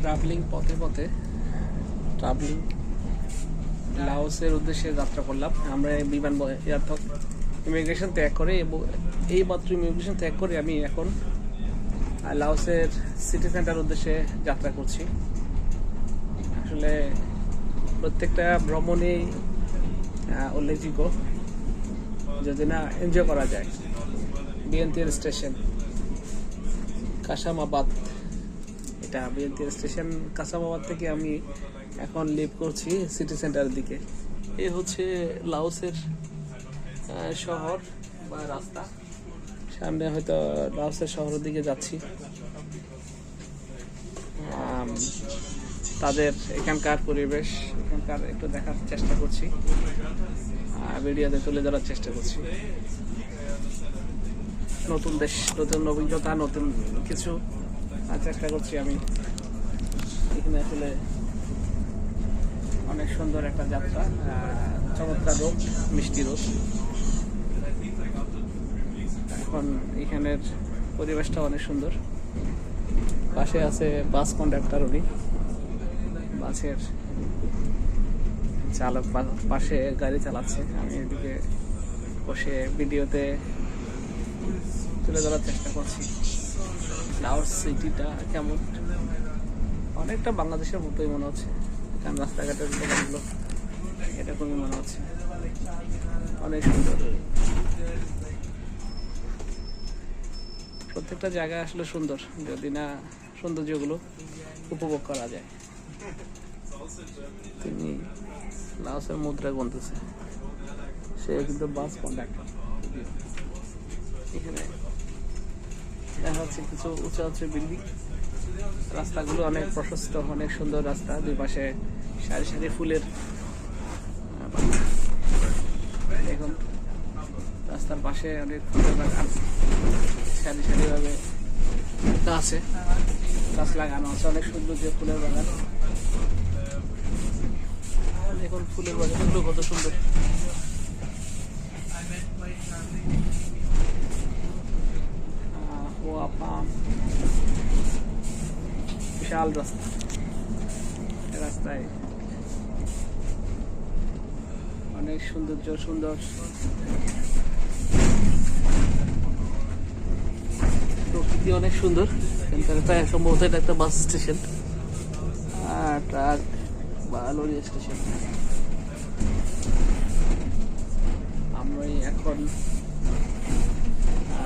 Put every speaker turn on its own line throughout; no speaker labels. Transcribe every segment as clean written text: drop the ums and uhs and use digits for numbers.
Travelling পথে পথে লাওসের উদ্দেশ্যে যাত্রা করলাম। আমরা বিমান ইমিগ্রেশন ত্যাগ করে এই মাত্র ইমিগ্রেশন ত্যাগ করে আমি এখন লাওসের সিটি সেন্টার উদ্দেশ্যে যাত্রা করছি। আসলে প্রত্যেকটা ভ্রমণেই উল্লেখযোগ্য যদি না এনজয় করা যায়। বিএনটির স্টেশন কাসামাবাদ, এটা বিএনটির স্টেশন কাসামাবাদ থেকে আমি এখন লিভ করছি সিটি সেন্টারের দিকে। এই হচ্ছে লাওসের শহর বা রাস্তা, সামনে হয়তো লাওসের শহরের দিকে যাচ্ছি। তাদের এখানকার পরিবেশ এখানকার একটু দেখার চেষ্টা করছি, ভিডিওতে তুলে ধরার চেষ্টা করছি। নতুন দেশ, নতুন অভিজ্ঞতা, নতুন কিছু চেষ্টা করছি আমি। এখানে আসলে অনেক সুন্দর একটা যাত্রা, চমৎকার রোদ, মিষ্টি রোদ। এখন এখানের পরিবেশটা অনেক সুন্দর। পাশে আছে বাস কন্ডাক্টর, উনি বাসের চালক পাশে গাড়ি চালাচ্ছে। আমি এদিকে বসে ভিডিওতে তুলে ধরার চেষ্টা করছি। লাওস সিটিটা কেমন, অনেকটা বাংলাদেশের মতোই মনে হচ্ছে। কারণ রাস্তাঘাটের দোকানগুলো এরকমই মনে হচ্ছে, অনেক সুন্দর। প্রত্যেকটা জায়গা আসলে সুন্দর, যদি না সৌন্দর্যগুলো উপভোগ করা যায়। তিনি লাওসের মুদ্রা গুনতেছে, সে কিন্তু বাস কন্ডাক্টর। এখানে দেখা যাচ্ছে কিছু উঁচা উঁচু বিল্ডিং, রাস্তাগুলো অনেক প্রশস্ত, অনেক সুন্দর রাস্তা। দুই পাশে সারি সারি ফুলের, দেখুন রাস্তার পাশে অনেক ফুলের বাগান, সারি সারি ভাবে গাছ লাগানো আছে, অনেক সুন্দর যে ফুলের বাগান। দেখুন ফুলের বাগানগুলো কত সুন্দর। বিশাল রাস্তা, রাস্তায় অনেক সৌন্দর্য, সুন্দর প্রকৃতি, অনেক সুন্দর। সম্ভবত এটা একটা বাস স্টেশন, ট্রাক বা লরি স্টেশন। আমরা এখন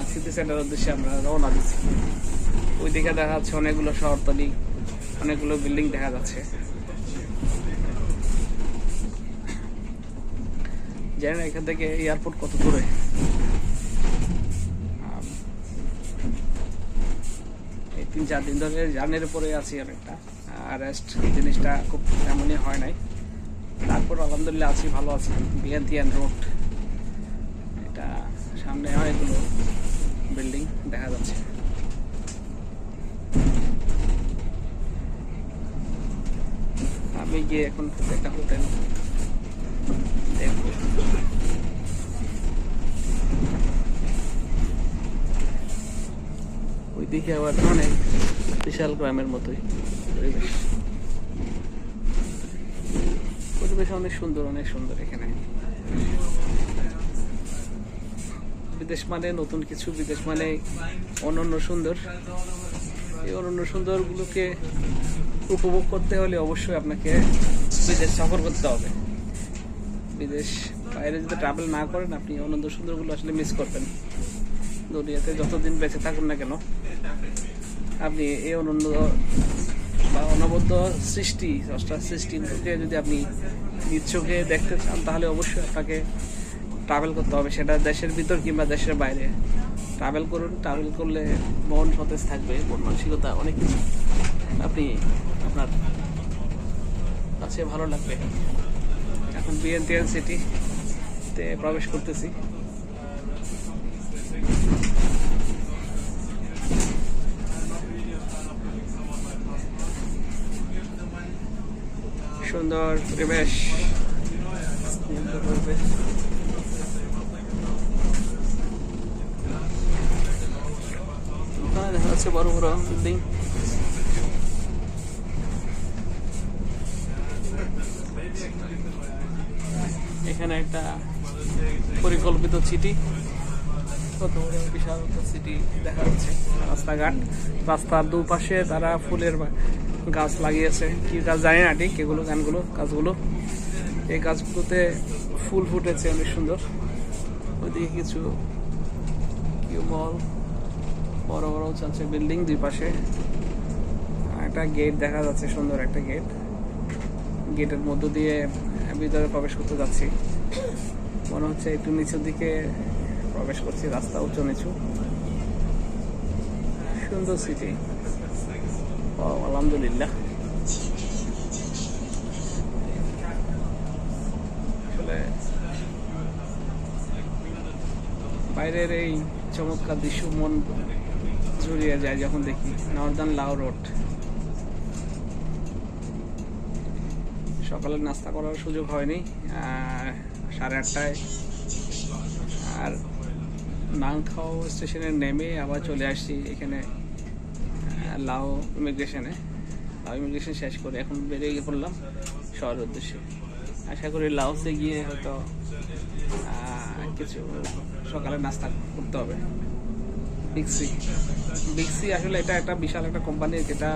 সিটি সেন্টারের উদ্দেশ্যে আমরা রওনা দিচ্ছি। ওইদিকে দেখা যাচ্ছে অনেকগুলো শহরতলি, অনেকগুলো বিল্ডিং দেখা যাচ্ছে। জানি না এখান থেকে এয়ারপোর্ট কত দূরে। এই 3-4 দিন ধরে জার্নির উপরে আছি অনেকটা, রেস্ট জিনিসটা খুব তেমনই হয় নাই। তারপর আলহামদুলিল্লাহ আছি, ভালো আছি। বিএনটিএন রোড, এটা সামনে অনেকগুলো বিল্ডিং দেখা যাচ্ছে। আমি গিয়ে এখন একটা হোটেল দেখবো। ওই দিকে আবার অনেক বিশাল গ্রামের মতোই পরিবেশ। পরিবেশ অনেক সুন্দর, অনেক সুন্দর। এখানে বিদেশ মানে নতুন কিছু, বিদেশ মানে অনন্য সুন্দর। এই অনন্য সুন্দরগুলোকে উপভোগ করতে হলে অবশ্যই আপনাকে বিদেশ সফর করতে হবে। বিদেশ বাইরে যদি ট্রাভেল না করেন, আপনি অনন্য সুন্দরগুলো আসলে মিস করবেন। দুনিয়াতে যতদিন বেঁচে থাকুন না কেন, আপনি এই অনন্য বা অনবদ্য সৃষ্টি, স্রষ্টার সৃষ্টিকে যদি আপনি নিজ চোখে দেখতে চান, তাহলে অবশ্যই আপনাকে ট্রাভেল করতে হবে। সেটা দেশের ভিতর কিংবা দেশের বাইরে ট্রাভেল করুন। ট্রাভেল করলে মন সতেজ থাকবে, মন মানসিকতা অনেক কিছু আপনি আপনার কাছে ভালো লাগবে। এখন বিএনটিএন সিটিতে প্রবেশ করতেছি। সুন্দর পরিবেশ, দেখা যাচ্ছে বড় বড় বিল্ডিং। এখানে একটা পরিকল্পিত সিটি, কত বড় বিশাল সিটি দেখা যাচ্ছে। রাস্তাঘাট, রাস্তার দুপাশে তারা ফুলের গাছ লাগিয়েছে, কি গাছ জানি না ঠিক, এগুলো গাছগুলো এই গাছগুলোতে ফুল ফুটেছে অনেক সুন্দর। ওইদিকে কিছু মল, বড় বড় চলছে বিল্ডিং, দুই পাশে একটা গেট দেখা যাচ্ছে, সুন্দর একটা গেট। গেটের মধ্য দিয়ে ভিতরে প্রবেশ করতে যাচ্ছি, মনে হচ্ছে একটু নিচের দিকে প্রবেশ করছি, রাস্তা উঁচু নিচু, সুন্দর সিটি। আলহামদুলিল্লাহ। আসলে বাইরের এই চমৎকার দৃশ্য মন জুড়িয়ে যায় যখন দেখি। নর্দার্ন লাউ রোড, সকালে নাস্তা করার সুযোগ হয়নি, 8:30টায়। আর নাংখাও স্টেশনে নেমে আবার চলে আসছি এখানে লাও ইমিগ্রেশনে। লাও ইমিগ্রেশন শেষ করে এখন বেরিয়ে পড়লাম শহরের উদ্দেশ্যে। আশা করি লাওসে গিয়ে হয়তো কিছু সকালে নাস্তা করতে হবে। বিগ সি আসলে এটা একটা বিশাল একটা কোম্পানি, যেটা